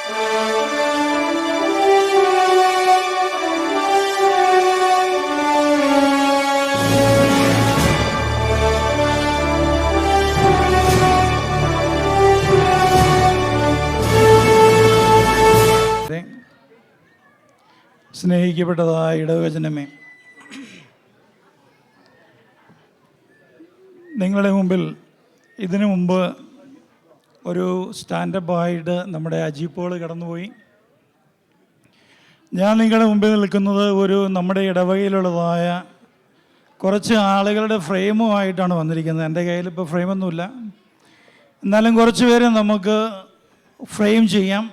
സ്നേഹിക്കപ്പെട്ടതായ ഇടവചനമേ, നിങ്ങളുടെ മുമ്പിൽ ഇതിനു മുമ്പ് ഒരു സ്റ്റാൻഡപ്പായിട്ട് നമ്മുടെ അജിപ്പോൾ കടന്നുപോയി. ഞാൻ നിങ്ങളുടെ മുമ്പിൽ നിൽക്കുന്നത് നമ്മുടെ ഇടവകയിലുള്ളതായ കുറച്ച് ആളുകളുടെ ഫ്രെയിമുമായിട്ടാണ് വന്നിരിക്കുന്നത്. എൻ്റെ കയ്യിൽ ഇപ്പോൾ ഫ്രെയിമൊന്നുമില്ല, എന്നാലും കുറച്ച് പേരെ നമുക്ക് ഫ്രെയിം ചെയ്യാം.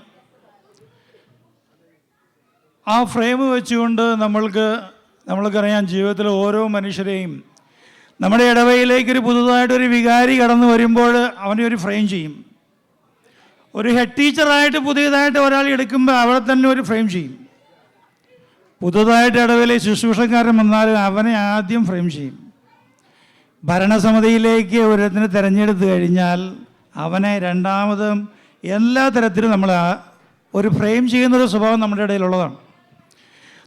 ആ ഫ്രെയിം വെച്ചുകൊണ്ട് നമ്മൾക്കറിയാം, ജീവിതത്തിൽ ഓരോ മനുഷ്യരെയും നമ്മുടെ ഇടവയിലേക്കൊരു പുതുതായിട്ടൊരു വികാരി കടന്നു വരുമ്പോൾ അവനെ ഒരു ഫ്രെയിം ചെയ്യും. ഒരു ഹെഡ് ടീച്ചറായിട്ട് പുതിയതായിട്ട് ഒരാൾ എടുക്കുമ്പോൾ അവിടെ തന്നെ ഒരു ഫ്രെയിം ചെയ്യും. പുതുതായിട്ട് ഇടവയിലെ ശുശ്രൂഷക്കാരൻ വന്നാലും അവനെ ആദ്യം ഫ്രെയിം ചെയ്യും. ഭരണസമിതിയിലേക്ക് ഒരുത്തിനെ തിരഞ്ഞെടുത്ത് കഴിഞ്ഞാൽ അവനെ രണ്ടാമതും എല്ലാ തരത്തിലും നമ്മൾ ഒരു ഫ്രെയിം ചെയ്യുന്നൊരു സ്വഭാവം നമ്മുടെ ഇടയിലുള്ളതാണ്.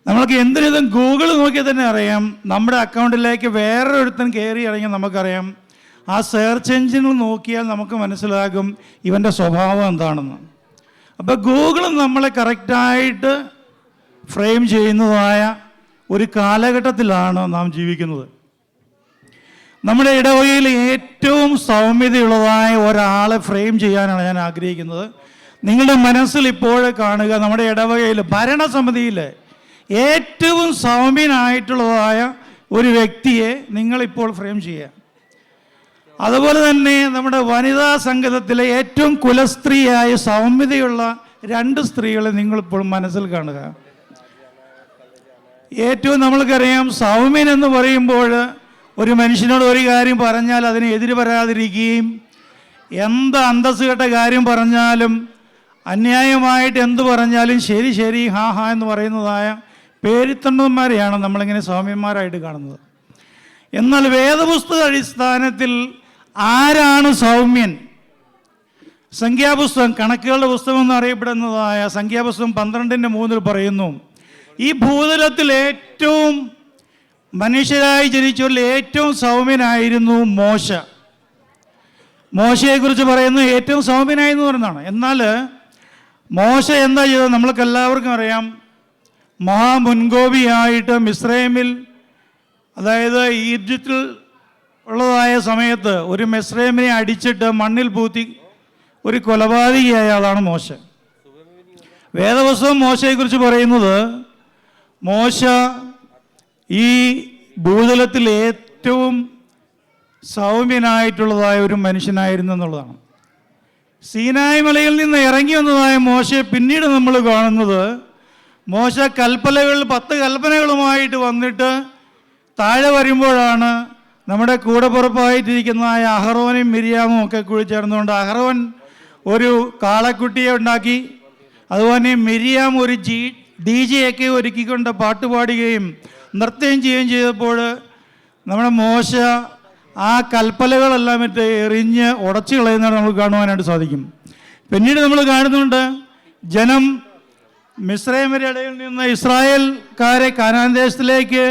നമ്മൾക്ക് എന്തിനും ഗൂഗിൾ നോക്കിയാൽ തന്നെ അറിയാം, നമ്മുടെ അക്കൗണ്ടിലേക്ക് വേറൊരുത്തൻ കയറി ഇറങ്ങി നമുക്കറിയാം. ആ സെർച്ച് എഞ്ചിനിൽ നോക്കിയാൽ നമുക്ക് മനസ്സിലാകും ഇവൻ്റെ സ്വഭാവം എന്താണെന്ന്. അപ്പോൾ ഗൂഗിൾ നമ്മളെ കറക്റ്റായിട്ട് ഫ്രെയിം ചെയ്യുന്നതായ ഒരു കാലഘട്ടത്തിലാണ് നാം ജീവിക്കുന്നത്. നമ്മുടെ ഇടവകയിൽ ഏറ്റവും സൗമ്യതയുള്ളതായ ഒരാളെ ഫ്രെയിം ചെയ്യാനാണ് ഞാൻ ആഗ്രഹിക്കുന്നത്. നിങ്ങളുടെ മനസ്സിൽ ഇപ്പോഴേ കാണുക, നമ്മുടെ ഇടവകയിൽ ഭരണസമിതിയിൽ ഏറ്റവും സൗമ്യനായിട്ടുള്ളതായ ഒരു വ്യക്തിയെ നിങ്ങളിപ്പോൾ ഫ്രെയിം ചെയ്യുക. അതുപോലെ തന്നെ നമ്മുടെ വനിതാ സംഗീതത്തിലെ ഏറ്റവും കുലസ്ത്രീയായ സൗമ്യതയുള്ള 2 സ്ത്രീകളെ നിങ്ങളിപ്പോൾ മനസ്സിൽ കാണുക. ഏറ്റവും നമ്മൾക്കറിയാം, സൗമ്യൻ എന്ന് പറയുമ്പോൾ ഒരു മനുഷ്യനോട് ഒരു കാര്യം പറഞ്ഞാൽ അതിന് എതിര് പറയാതിരിക്കുകയും, എന്ത് അന്തസ്സ് കെട്ട കാര്യം പറഞ്ഞാലും അന്യായമായിട്ട് എന്ത് പറഞ്ഞാലും ശരി ശരി ഹാ ഹാ എന്ന് പറയുന്നതായ പേരിത്തണ്ണന്മാരെയാണ് നമ്മളിങ്ങനെ സൗമ്യന്മാരായിട്ട് കാണുന്നത്. എന്നാൽ വേദപുസ്തക അടിസ്ഥാനത്തിൽ ആരാണ് സൗമ്യൻ? സംഖ്യാപുസ്തകം, കണക്കുകളുടെ പുസ്തകം എന്നറിയപ്പെടുന്നതായ സംഖ്യാപുസ്തകം 12:3 പറയുന്നു, ഈ ഭൂതലത്തിൽ ഏറ്റവും മനുഷ്യരായി ജനിച്ചവരിൽ ഏറ്റവും സൗമ്യനായിരുന്നു മോശ. മോശയെക്കുറിച്ച് പറയുന്നത് ഏറ്റവും സൗമ്യനായി എന്ന് പറയുന്നതാണ്. എന്നാൽ മോശ എന്താ ചെയ്തത്? നമ്മൾക്ക് എല്ലാവർക്കും അറിയാം. മഹാമുൻകോപിയായിട്ട് മിസ്രൈമിൽ, അതായത് ഈജിപ്തിൽ ഉള്ളതായ സമയത്ത് ഒരു മിസ്രൈമിനെ അടിച്ചിട്ട് മണ്ണിൽ പൂത്തി ഒരു കൊലപാതകിയായ ആളാണ് മോശ. വേദപുസ്തകം മോശയെക്കുറിച്ച് പറയുന്നത് മോശ ഈ ഭൂതലത്തിൽ ഏറ്റവും സൗമ്യനായിട്ടുള്ളതായ ഒരു മനുഷ്യനായിരുന്നു എന്നുള്ളതാണ്. സീനായി മലയിൽ നിന്ന് ഇറങ്ങി വന്നതായ മോശയെ പിന്നീട് നമ്മൾ കാണുന്നത്, മോശ 10 കൽപ്പനകളുമായിട്ട് വന്നിട്ട് താഴെ വരുമ്പോഴാണ് നമ്മുടെ കൂടപ്പുറപ്പായിട്ടിരിക്കുന്നതായ അഹറോനും മിരിയാമും ഒക്കെ കൂടി ചേർന്നുകൊണ്ട് അഹറോൻ ഒരു കാളക്കുട്ടിയെ ഉണ്ടാക്കി, അതുപോലെ മിരിയാം ഒരു DJ ഒക്കെ ഒരുക്കിക്കൊണ്ട് പാട്ടുപാടുകയും നൃത്തം ചെയ്യുകയും ചെയ്തപ്പോൾ നമ്മുടെ മോശ ആ കൽപ്പലകളെല്ലാം എറിഞ്ഞ് ഉടച്ചു കളയുന്നതാണ് നമുക്ക് കാണുവാനായിട്ട് സാധിക്കും. പിന്നീട് നമ്മൾ കാണുന്നുണ്ട്, ജനം മിസ്രൈമിന്റെ ഇടയിൽ നിന്ന് ഇസ്രായേൽക്കാരെ കാനാൻ ദേശത്തിലേക്ക്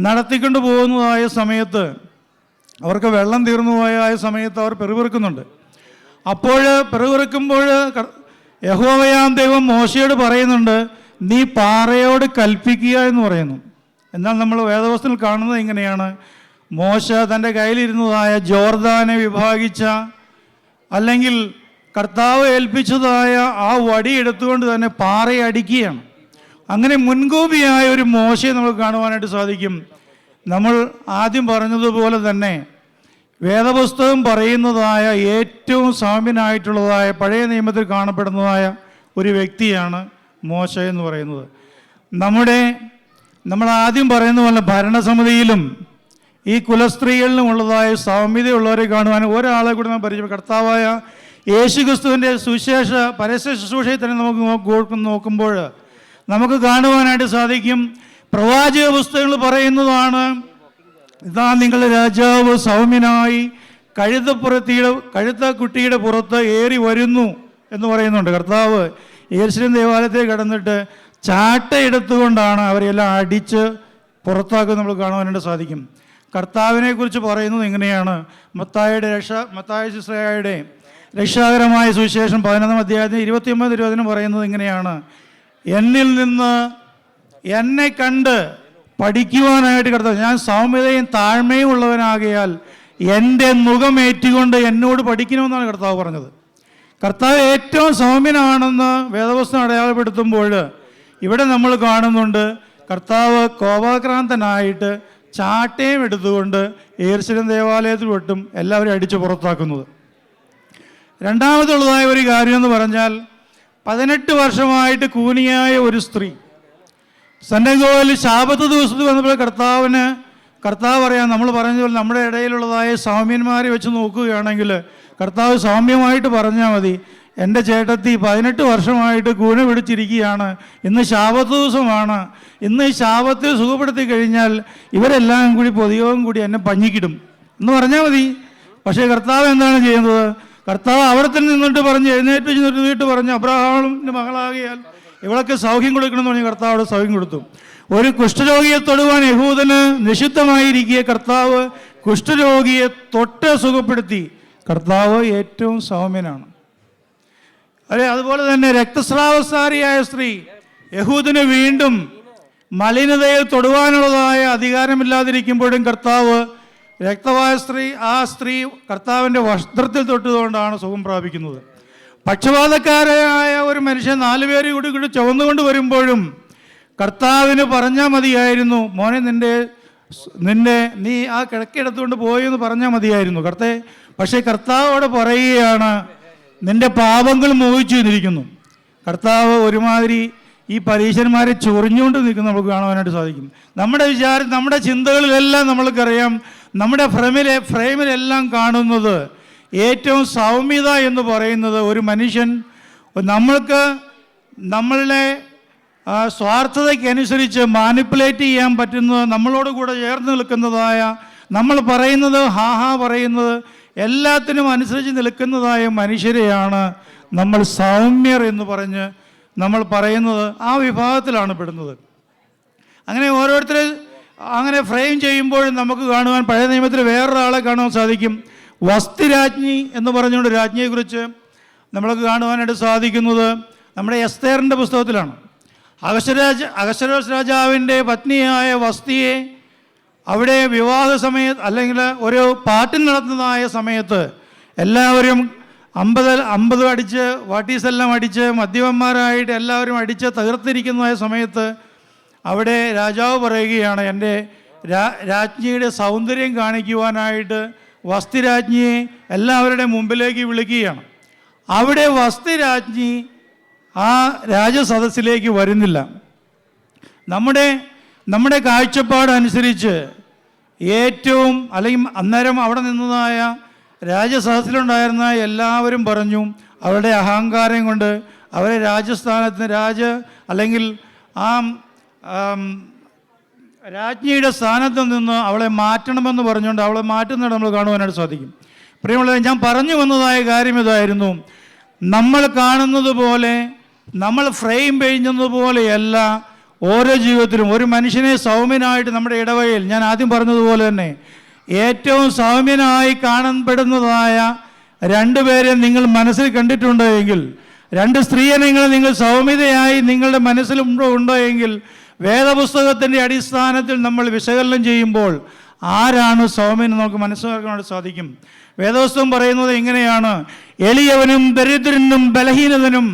നടത്തിക്കൊണ്ട് പോകുന്നതായ സമയത്ത്, അവർക്ക് വെള്ളം തീർന്നു പോയ സമയത്ത് അവർ പെറുപിറുക്കുന്നുണ്ട്. അപ്പോൾ പെറുപിറുക്കുമ്പോൾ യഹോവയാം ദൈവം മോശയോട് പറയുന്നുണ്ട്, നീ പാറയോട് കൽപ്പിക്കുക എന്ന് പറയുന്നു. എന്നാൽ നമ്മൾ വേദപുസ്തകത്തിൽ കാണുന്നത് ഇങ്ങനെയാണ്, മോശ തൻ്റെ കയ്യിലിരുന്നതായ ജോർദാനെ വിഭാഗിച്ച, അല്ലെങ്കിൽ കർത്താവ് ഏൽപ്പിച്ചതായ ആ വടി എടുത്തുകൊണ്ട് തന്നെ പാറയെ അടിക്കുകയാണ്. അങ്ങനെ മുൻകോപിയായ ഒരു മോശയെ നമുക്ക് കാണുവാനായിട്ട് സാധിക്കും. നമ്മൾ ആദ്യം പറഞ്ഞതുപോലെ തന്നെ വേദപുസ്തകം പറയുന്നതായ ഏറ്റവും സൗമ്യനായിട്ടുള്ളതായ പഴയ നിയമത്തിൽ കാണപ്പെടുന്നതായ ഒരു വ്യക്തിയാണ് മോശ എന്ന് പറയുന്നത്. നമ്മൾ ആദ്യം പറയുന്ന പോലെ ഭരണസമിതിയിലും ഈ കുലസ്ത്രീകളിലും ഉള്ളതായ സൗമ്യതയുള്ളവരെ കാണുവാൻ ഒരാളെ കൂടി നാം പരിചയം, കർത്താവായ യേശുക്രിസ്തുവിൻ്റെ സുവിശേഷ പരസ്യ ശുശ്രൂഷയിൽ തന്നെ നമുക്ക് നോക്കുമ്പോൾ നമുക്ക് കാണുവാനായിട്ട് സാധിക്കും. പ്രവാചക പുസ്തകങ്ങൾ പറയുന്നതാണ്, ഇതാ നിങ്ങളുടെ രാജാവ് സൗമ്യനായി കഴുതക്കുട്ടിയുടെ പുറത്ത് ഏറി വരുന്നു എന്ന് പറയുന്നുണ്ട്. കർത്താവ് യെരൂശലേം ദേവാലയത്തിൽ കിടന്നിട്ട് ചാട്ടയെടുത്തുകൊണ്ടാണ് അവരെല്ലാം അടിച്ച് പുറത്താക്കുന്നത് നമ്മൾ കാണുവാനായിട്ട് സാധിക്കും. കർത്താവിനെക്കുറിച്ച് പറയുന്നത് ഇങ്ങനെയാണ്. മത്തായി ശുശ്രൂഷയുടെ രക്ഷാകരമായ സുവിശേഷം 11-ാം അധ്യായത്തിന് 29-20 പറയുന്നത് ഇങ്ങനെയാണ്: എന്നിൽ നിന്ന് എന്നെ കണ്ട് പഠിക്കുവാനായിട്ട് കർത്താവ്, ഞാൻ സൗമ്യതയും താഴ്മയും ഉള്ളവനാകയാൽ എൻ്റെ മുഖമേറ്റുകൊണ്ട് എന്നോട് പഠിക്കണമെന്നാണ് കർത്താവ് പറഞ്ഞത്. കർത്താവ് ഏറ്റവും സൗമ്യനാണെന്ന് വേദപുസ്തകം അടയാളപ്പെടുത്തുമ്പോൾ ഇവിടെ നമ്മൾ കാണുന്നുണ്ട് കർത്താവ് കോപാക്രാന്തനായിട്ട് ചാട്ടയും എടുത്തുകൊണ്ട് യെരൂശലേം ദേവാലയത്തിൽ വിട്ടും എല്ലാവരും അടിച്ച് പുറത്താക്കുന്നത്. രണ്ടാമതുള്ളതായ ഒരു കാര്യം എന്ന് പറഞ്ഞാൽ 18 വർഷമായിട്ട് കൂനിയായ ഒരു സ്ത്രീ സന്നഗോഗിൽ ശാബത്ത് ദിവസത്തിൽ വന്നപ്പോൾ കർത്താവ് പറയാം, നമ്മൾ പറഞ്ഞതുപോലെ നമ്മുടെ ഇടയിലുള്ളതായ സൗമ്യന്മാരെ വെച്ച് നോക്കുകയാണെങ്കിൽ കർത്താവ് സൗമ്യമായിട്ട് പറഞ്ഞാൽ മതി, എൻ്റെ ചേട്ടത്തി 18 വർഷമായിട്ട് കൂന പിടിച്ചിരിക്കുകയാണ്, ഇന്ന് ശാബത്ത് ദിവസമാണ്, ഇന്ന് ഈ ശാബത്തിൽ സുഖപ്പെടുത്തി കഴിഞ്ഞാൽ ഇവരെല്ലാം കൂടി പൊതിയോഗം കൂടി എന്നെ പഞ്ഞിക്കിടും എന്ന് പറഞ്ഞാൽ മതി. പക്ഷേ കർത്താവ് എന്താണ് ചെയ്യുന്നത്? കർത്താവ് അവിടെ തന്നെ നിന്നിട്ട് പറഞ്ഞ് എഴുന്നേറ്റ് പറഞ്ഞ് അബ്രഹാമിൻ്റെ മകളാകിയാൽ ഇവളൊക്കെ സൗഖ്യം കൊടുക്കണമെന്ന് പറഞ്ഞ് കർത്താവ് അവിടെ സൗഖ്യം കൊടുത്തു. ഒരു കുഷ്ഠരോഗിയെ തൊടുവാൻ യഹൂദന് നിഷിദ്ധമായിരിക്കെ കർത്താവ് കുഷ്ഠരോഗിയെ തൊട്ട് സുഖപ്പെടുത്തി. കർത്താവ് ഏറ്റവും സൗമ്യനാണ്. അതുപോലെ തന്നെ രക്തസ്രാവസാരിയായ സ്ത്രീ യഹൂദന് വീണ്ടും മലിനതയെ തൊടുവാനുള്ളതായ അധികാരമില്ലാതിരിക്കുമ്പോഴും കർത്താവ് രക്തവായ സ്ത്രീ കർത്താവിൻ്റെ വസ്ത്രത്തിൽ തൊട്ടതുകൊണ്ടാണ് സുഖം പ്രാപിക്കുന്നത്. പക്ഷപാതക്കാരായ ഒരു മനുഷ്യൻ 4 പേര് കൂടി ചുവന്നുകൊണ്ട് വരുമ്പോഴും കർത്താവിന് പറഞ്ഞാൽ മതിയായിരുന്നു, മോനെ നീ ആ കിടക്കെടുത്തുകൊണ്ട് പോയി എന്ന് പറഞ്ഞാൽ മതിയായിരുന്നു പക്ഷേ കർത്താവ് അവിടെ പറയുകയാണ്, നിന്റെ പാപങ്ങൾ മോഹിച്ചു നിന്നിരിക്കുന്നു. കർത്താവ് ഒരുമാതിരി ഈ പരീശന്മാരെ ചൊറിഞ്ഞുകൊണ്ട് നിൽക്കുന്നത് നമുക്ക് കാണുവാനായിട്ട് സാധിക്കും. നമ്മുടെ ചിന്തകളിലെല്ലാം നമ്മൾക്കറിയാം, നമ്മുടെ ഫ്രെയിമിലെല്ലാം കാണുന്നത് ഏറ്റവും സൗമ്യത എന്ന് പറയുന്നത് ഒരു മനുഷ്യൻ നമ്മളുടെ സ്വാർത്ഥതയ്ക്കനുസരിച്ച് മാനിപ്പുലേറ്റ് ചെയ്യാൻ പറ്റുന്നത്, നമ്മളോട് കൂടെ ചേർന്ന് നിൽക്കുന്നതായ, നമ്മൾ പറയുന്നത് ഹാ പറയുന്നത് എല്ലാത്തിനും അനുസരിച്ച് നിൽക്കുന്നതായ മനുഷ്യരെയാണ് നമ്മൾ സൗമ്യർ എന്ന് പറഞ്ഞ് നമ്മൾ പറയുന്നത്. ആ വിഭാഗത്തിലാണ് പെടുന്നത്. അങ്ങനെ ഓരോരുത്തർ അങ്ങനെ ഫ്രെയിം ചെയ്യുമ്പോഴും നമുക്ക് കാണുവാൻ പഴയ നിയമത്തിൽ വേറൊരാളെ കാണുവാൻ സാധിക്കും. വസ്തിരാജ്ഞി എന്ന് പറഞ്ഞുകൊണ്ട് രാജ്ഞിയെക്കുറിച്ച് നമ്മൾക്ക് കാണുവാനായിട്ട് സാധിക്കുന്നത് നമ്മുടെ എസ്തേറിൻ്റെ പുസ്തകത്തിലാണ്. അഹശ്വേരോസ് രാജാവിൻ്റെ പത്നിയായ വസ്തിയെ അവിടെ വിവാഹ സമയത്ത് അല്ലെങ്കിൽ ഒരു പാർട്ടി നടത്തുന്നതായ സമയത്ത് എല്ലാവരും 50 അടിച്ച് വാട്ടീസെല്ലാം അടിച്ച് മദ്യപന്മാരായിട്ട് എല്ലാവരും അടിച്ച് തകർത്തിരിക്കുന്നതായ സമയത്ത് അവിടെ രാജാവ് പറയുകയാണ്, എൻ്റെ രാജ്ഞിയുടെ സൗന്ദര്യം കാണിക്കുവാനായിട്ട് വസ്തിരാജ്ഞിയെ എല്ലാവരുടെ മുമ്പിലേക്ക് വിളിക്കുകയാണ്. അവിടെ വസ്തിരാജ്ഞി ആ രാജസദസ്സിലേക്ക് വരുന്നില്ല. നമ്മുടെ കാഴ്ചപ്പാടനുസരിച്ച് ഏറ്റവും അല്ലെങ്കിൽ അന്നേരം അവിടെ നിന്നതായ രാജസദസ്സിലുണ്ടായിരുന്ന എല്ലാവരും പറഞ്ഞു, അവരുടെ അഹങ്കാരം കൊണ്ട് അവരെ രാജസ്ഥാനത്തിന് അല്ലെങ്കിൽ ആ രാജ്ഞിയുടെ സ്ഥാനത്ത് നിന്ന് അവളെ മാറ്റണമെന്ന് പറഞ്ഞുകൊണ്ട് അവളെ മാറ്റുന്നത് നമ്മൾ കാണുവാനായിട്ട് സാധിക്കും. പ്രിയമുള്ളവരെ, ഞാൻ പറഞ്ഞു വന്നതായ കാര്യം ഇതായിരുന്നു, നമ്മൾ കാണുന്നത് പോലെ, നമ്മൾ ഫ്രെയിം ചെയ്യുന്നത് പോലെയല്ല ഓരോ ജീവിതത്തിലും ഒരു മനുഷ്യനെ സൗമ്യനായിട്ട് നമ്മുടെ ഇടവകയിൽ ഞാൻ ആദ്യം പറഞ്ഞതുപോലെ തന്നെ ഏറ്റവും സൗമ്യനായി കാണപ്പെടുന്നതായ 2 പേരെ നിങ്ങൾ മനസ്സിൽ കണ്ടിട്ടുണ്ടോ എങ്കിൽ, 2 സ്ത്രീയെ നിങ്ങൾ സൗമ്യതയായി നിങ്ങളുടെ മനസ്സിലുണ്ടോ എങ്കിൽ, വേദപുസ്തകത്തിൻ്റെ അടിസ്ഥാനത്തിൽ നമ്മൾ വിശകലനം ചെയ്യുമ്പോൾ ആരാണ് സൗമ്യൻ നമുക്ക് മനസ്സിലാക്കാനായിട്ട് സാധിക്കും. വേദപുസ്തകം പറയുന്നത് ഇങ്ങനെയാണ്: എളിയവനും ദരിദ്രനും ബലഹീനതനും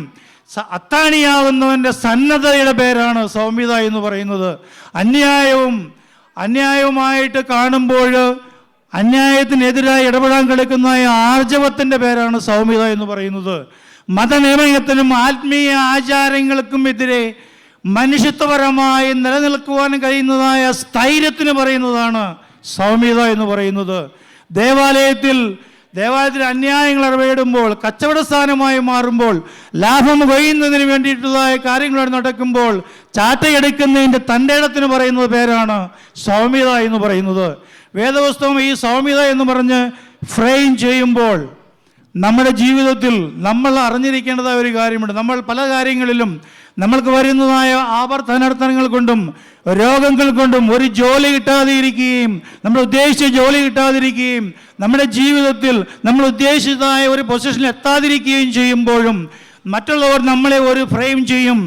അത്താണിയാവുന്നവൻ്റെ സന്നദ്ധയുടെ പേരാണ് സൗമ്യത എന്ന് പറയുന്നത്. അന്യായവുമായിട്ട് കാണുമ്പോൾ അന്യായത്തിനെതിരായി ഇടപെടാൻ കിടക്കുന്ന ആർജവത്തിൻ്റെ പേരാണ് സൗമ്യത എന്ന് പറയുന്നത്. മതനിയമത്തിനും ആത്മീയ ആചാരങ്ങൾക്കും എതിരെ മനുഷ്യത്വപരമായി നിലനിൽക്കുവാൻ കഴിയുന്നതായ സ്ഥൈര്യത്തിന് പറയുന്നതാണ് സൗമ്യത എന്ന് പറയുന്നത്. ദേവാലയത്തിൽ അന്യായങ്ങൾ ഇടപെടുമ്പോൾ, കച്ചവട സ്ഥാനമായി മാറുമ്പോൾ, ലാഭം കൊയ്യുന്നതിന് വേണ്ടിയിട്ടുള്ളതായ കാര്യങ്ങൾ നടക്കുമ്പോൾ ചാട്ടയെടുക്കുന്നതിൻ്റെ തൻ്റെ ഇടത്തിന് പറയുന്നത് പേരാണ് സൗമ്യത എന്ന് പറയുന്നത്. വേദപുസ്തകം ഈ സൗമ്യത എന്ന് പറഞ്ഞ് ഫ്രെയിം ചെയ്യുമ്പോൾ നമ്മുടെ ജീവിതത്തിൽ നമ്മൾ അറിഞ്ഞിരിക്കേണ്ടതായ ഒരു കാര്യമുണ്ട്. നമ്മൾ പല കാര്യങ്ങളിലും നമ്മൾക്ക് വരുന്നതായ ആവർത്തനർത്ഥനങ്ങൾ കൊണ്ടും രോഗങ്ങൾ കൊണ്ടും ഒരു ജോലി കിട്ടാതിരിക്കുകയും നമ്മൾ ഉദ്ദേശിച്ച ജോലി കിട്ടാതിരിക്കുകയും നമ്മുടെ ജീവിതത്തിൽ നമ്മൾ ഉദ്ദേശിച്ചതായ ഒരു പൊസിഷനിൽ എത്താതിരിക്കുകയും ചെയ്യുമ്പോഴും മറ്റുള്ളവർ നമ്മളെ ഒരു ഫ്രെയിം ചെയ്യും.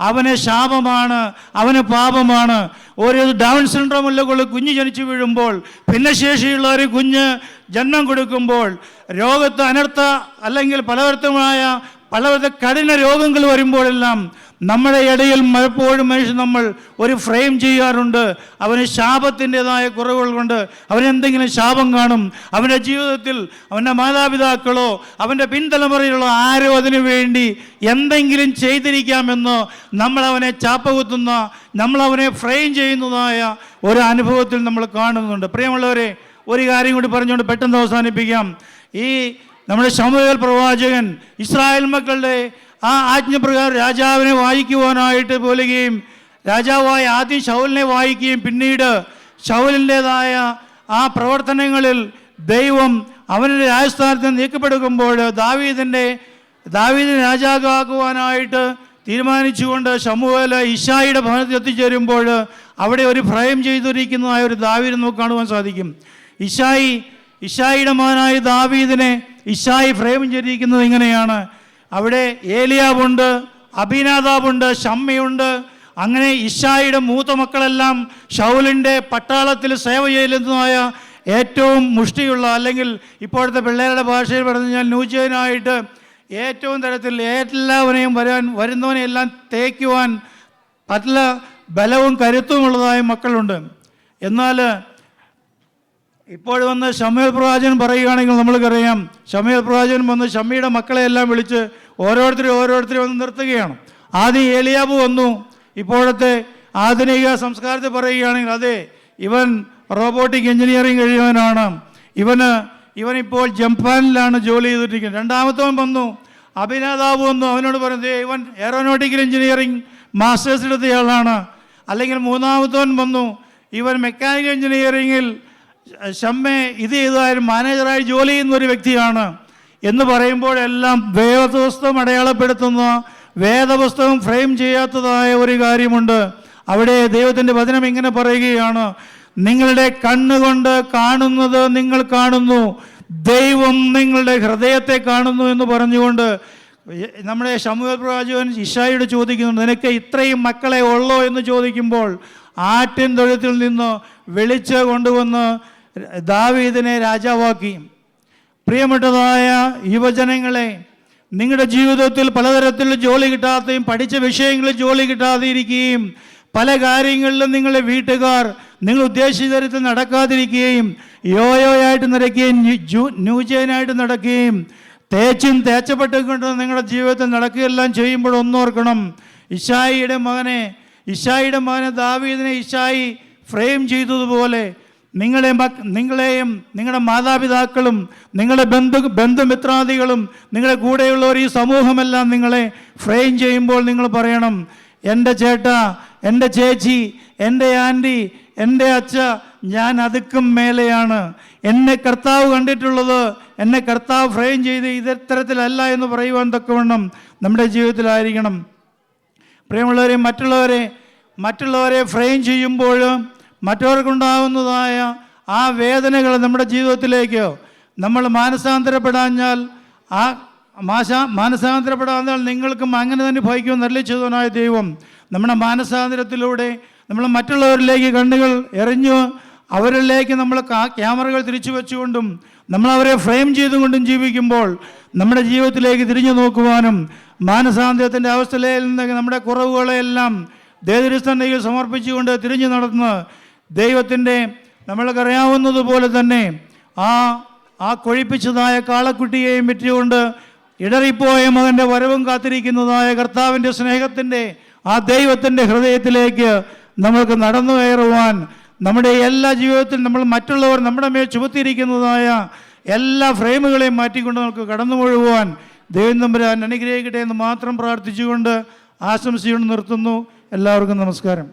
അവന് ശാപമാണ്, അവന് പാപമാണ്. ഒരു ഡൗൺ സിൻഡ്രോം ഉള്ള കുഞ്ഞ് ജനിച്ചു വീഴുമ്പോൾ, ഭിന്നശേഷിയുള്ള ഒരു കുഞ്ഞ് ജന്മം കൊടുക്കുമ്പോൾ, രോഗത്ത് അനർത്ഥ അല്ലെങ്കിൽ പലവിധ കഠിന രോഗങ്ങൾ വരുമ്പോഴെല്ലാം നമ്മുടെ ഇടയിൽ പലപ്പോഴും നമ്മൾ ഒരു ഫ്രെയിം ചെയ്യാറുണ്ട്. അവന് ശാപത്തിൻ്റെതായ കുറവുകൾ കൊണ്ട് അവനെന്തെങ്കിലും ശാപം കാണും. അവൻ്റെ ജീവിതത്തിൽ അവൻ്റെ മാതാപിതാക്കളോ അവൻ്റെ പിൻതലമുറയിലുള്ള ആരോ അതിനു വേണ്ടി എന്തെങ്കിലും ചെയ്തിരിക്കാമെന്നോ നമ്മളവനെ ചാപ്പകുത്തുന്ന, നമ്മളവനെ ഫ്രെയിം ചെയ്യുന്നതായ ഒരു അനുഭവത്തിൽ നമ്മൾ കാണുന്നുണ്ട്. പ്രിയമുള്ളവരെ, ഒരു കാര്യം കൂടി പറഞ്ഞുകൊണ്ട് പെട്ടെന്ന് അവസാനിപ്പിക്കാം. ഈ നമ്മുടെ ശമൂവേൽ പ്രവാചകൻ ഇസ്രായേൽ മക്കളുടെ ആ ആജ്ഞപ്രകാരം രാജാവിനെ വായിക്കുവാനായിട്ട് പോലുകയും രാജാവായ ആദ്യം ശൗലിനെ വായിക്കുകയും പിന്നീട് ശൗലിൻ്റെതായ ആ പ്രവർത്തനങ്ങളിൽ ദൈവം അവൻ്റെ രാജസ്ഥാനത്ത് നീക്കപ്പെടുമ്പോൾ ദാവീദിനെ രാജാവാക്കുവാനായിട്ട് തീരുമാനിച്ചുകൊണ്ട് ശമൂവേൽ ഇശായിയുടെ ഭവനത്തിൽ എത്തിച്ചേരുമ്പോൾ അവിടെ ഒരു ഫ്രെയിം ചെയ്തിരിക്കുന്നതായ ഒരു ദാവീദിനെ നമുക്ക് കാണുവാൻ സാധിക്കും. ഇശായിയുടെ മകനായ ദാവീദിനെ ഇശായി ഫ്രെയിം ചെയ്തിരിക്കുന്നത് ഇങ്ങനെയാണ്. അവിടെ ഏലിയാവുണ്ട്, അബീനാദാബുണ്ട്, ഷമ്മയുണ്ട്. അങ്ങനെ ഇശായിയുടെ മൂത്ത മക്കളെല്ലാം ശൗലിൻ്റെ പട്ടാളത്തിൽ സേവ ചെയ്യുന്നതായ ഏറ്റവും മുഷ്ടിയുള്ള, അല്ലെങ്കിൽ ഇപ്പോഴത്തെ പിള്ളേരുടെ ഭാഷയിൽ പറഞ്ഞു കഴിഞ്ഞാൽ ന്യൂജനായിട്ട് ഏറ്റവും തരത്തിൽ എല്ലാവരെയും വരുന്നവനെയെല്ലാം തേക്കുവാൻ പല ബലവും കരുത്തുമുള്ളതായ മക്കളുണ്ട്. എന്നാൽ ഇപ്പോൾ വന്ന് ശമൂവേൽ പ്രവാചകൻ പറയുകയാണെങ്കിൽ നമ്മൾക്കറിയാം, ശമൂവേൽ പ്രവാചകൻ വന്ന് ഷമ്മിയുടെ മക്കളെയെല്ലാം വിളിച്ച് ഓരോരുത്തരും വന്ന് നിർത്തുകയാണ്. ആദ്യം ഏലിയാബ് വന്നു. ഇപ്പോഴത്തെ ആധുനിക സംസ്കാരത്തിൽ പറയുകയാണെങ്കിൽ അതെ, ഇവൻ റോബോട്ടിക് എഞ്ചിനീയറിംഗ് കഴിയുവാനാണ്, ഇവനിപ്പോൾ ജപ്പാനിലാണ് ജോലി ചെയ്തിരിക്കുന്നത്. രണ്ടാമത്തവൻ വന്നു, അഭിനാദാബ് വന്നു. അവനോട് പറയുന്നത് ഇവൻ എയറോനോട്ടിക്കൽ എഞ്ചിനീയറിംഗ് മാസ്റ്റേഴ്സ് എടുത്തയാളാണ്. അല്ലെങ്കിൽ മൂന്നാമത്തവൻ വന്നു, ഇവൻ മെക്കാനിക്കൽ എഞ്ചിനീയറിംഗിൽ ഷമ്മെ ഇത് ചെയ്താലും മാനേജറായി ജോലി ചെയ്യുന്ന ഒരു വ്യക്തിയാണ് എന്ന് പറയുമ്പോഴെല്ലാം വേദപുസ്തകം അടയാളപ്പെടുത്തുന്ന, വേദപുസ്തകം ഫ്രെയിം ചെയ്യാത്തതായ ഒരു കാര്യമുണ്ട്. അവിടെ ദൈവത്തിൻ്റെ വചനം ഇങ്ങനെ പറയുകയാണ്, നിങ്ങളുടെ കണ്ണുകൊണ്ട് കാണുന്നത് നിങ്ങൾ കാണുന്നു, ദൈവം നിങ്ങളുടെ ഹൃദയത്തെ കാണുന്നു എന്ന് പറഞ്ഞുകൊണ്ട് നമ്മുടെ ശമൂവേൽ പ്രവാചകൻ ഇശായിയോട് ചോദിക്കുന്നുണ്ട്, നിനക്ക് ഇത്രയും മക്കളെ ഉള്ളോ എന്ന് ചോദിക്കുമ്പോൾ ആട്ടിൻ തൊഴുത്തിൽ നിന്ന് വിളിച്ച് കൊണ്ടുവന്ന് ദാവീദിനെ രാജാവാക്കി. പ്രിയപ്പെട്ടതായ യുവജനങ്ങളെ, നിങ്ങളുടെ ജീവിതത്തിൽ പലതരത്തിൽ ജോലി കിട്ടാതെയും പഠിച്ച വിഷയങ്ങളിൽ ജോലി കിട്ടാതെ ഇരിക്കുകയും പല കാര്യങ്ങളിലും നിങ്ങളുടെ വീട്ടുകാർ നിങ്ങൾ ഉദ്ദേശിച്ച തരത്തിൽ നടക്കാതിരിക്കുകയും യോയോയായിട്ട് നടക്കുകയും ന്യൂജനായിട്ട് നടക്കുകയും തേച്ചപ്പെട്ടുകൊണ്ട് നിങ്ങളുടെ ജീവിതത്തിൽ നടക്കുകയെല്ലാം ചെയ്യുമ്പോൾ ഒന്നോർക്കണം, ഇശായിയുടെ മകനെ ദാവീദിനെ ഇശായി ഫ്രെയിം ചെയ്തതുപോലെ നിങ്ങളെയും നിങ്ങളുടെ മാതാപിതാക്കളും നിങ്ങളുടെ ബന്ധുമിത്രാദികളും നിങ്ങളുടെ കൂടെയുള്ളവർ, ഈ സമൂഹമെല്ലാം നിങ്ങളെ ഫ്രെയിം ചെയ്യുമ്പോൾ നിങ്ങൾ പറയണം, എൻ്റെ ചേട്ടാ, എൻ്റെ ചേച്ചി, എൻ്റെ ആൻറ്റി, എൻ്റെ അച്ഛ, ഞാൻ അതുക്കും മേലെയാണ്. എന്നെ കർത്താവ് കണ്ടിട്ടുള്ളത്, എന്നെ കർത്താവ് ഫ്രെയിം ചെയ്ത് ഇത്തരത്തിലല്ല എന്ന് പറയുവാൻ തക്കവണ്ണം നമ്മുടെ ജീവിതത്തിലായിരിക്കണം. പ്രിയമുള്ളവരെ, മറ്റുള്ളവരെ ഫ്രെയിം ചെയ്യുമ്പോൾ മറ്റവർക്കുണ്ടാകുന്നതായ ആ വേദനകൾ നമ്മുടെ ജീവിതത്തിലേക്ക് നമ്മൾ മാനസാന്തരപ്പെടാഞ്ഞാൽ നിങ്ങൾക്കും അങ്ങനെ തന്നെ ഭവിക്കുമെന്ന് അരുളിച്ചെയ്തവനായ ദൈവം നമ്മുടെ മാനസാന്തരത്തിലൂടെ നമ്മൾ മറ്റുള്ളവരിലേക്ക് കണ്ണുകൾ എറിഞ്ഞു അവരിലേക്ക് നമ്മൾ ക്യാമറകൾ തിരിച്ചു വെച്ചുകൊണ്ടും നമ്മളവരെ ഫ്രെയിം ചെയ്തുകൊണ്ടും ജീവിക്കുമ്പോൾ നമ്മുടെ ജീവിതത്തിലേക്ക് തിരിഞ്ഞു നോക്കുവാനും മാനസാന്തരത്തിൻ്റെ അവസ്ഥയിൽ നിന്ന് നമ്മുടെ കുറവുകളെല്ലാം ദൈവത്തിൻ്റെ സമർപ്പിച്ചുകൊണ്ട് തിരിഞ്ഞു നടന്ന് ദൈവത്തിൻ്റെ നമ്മൾക്കറിയാവുന്നതുപോലെ തന്നെ ആ കൊഴിപ്പിച്ചതായ കാളക്കുട്ടിയെയും വിറ്റുകൊണ്ട് ഇടറിപ്പോയ മകൻ്റെ വരവും കാത്തിരിക്കുന്നതായ കർത്താവിൻ്റെ സ്നേഹത്തിൻ്റെ ആ ദൈവത്തിൻ്റെ ഹൃദയത്തിലേക്ക് നമ്മൾക്ക് നടന്നു കയറുവാൻ നമ്മുടെ എല്ലാ ജീവിതത്തിലും നമ്മൾ മറ്റുള്ളവർ നമ്മുടെ മേൽ ചുമത്തിയിരിക്കുന്നതായ എല്ലാ ഫ്രെയിമുകളെയും മാറ്റിക്കൊണ്ട് നമുക്ക് കടന്നു പോകുവാൻ ദൈവം തമ്പുരാൻ അനുഗ്രഹിക്കട്ടെ എന്ന് മാത്രം പ്രാർത്ഥിച്ചുകൊണ്ട് ആശംസിച്ചുകൊണ്ട് നിർത്തുന്നു. എല്ലാവർക്കും നമസ്കാരം.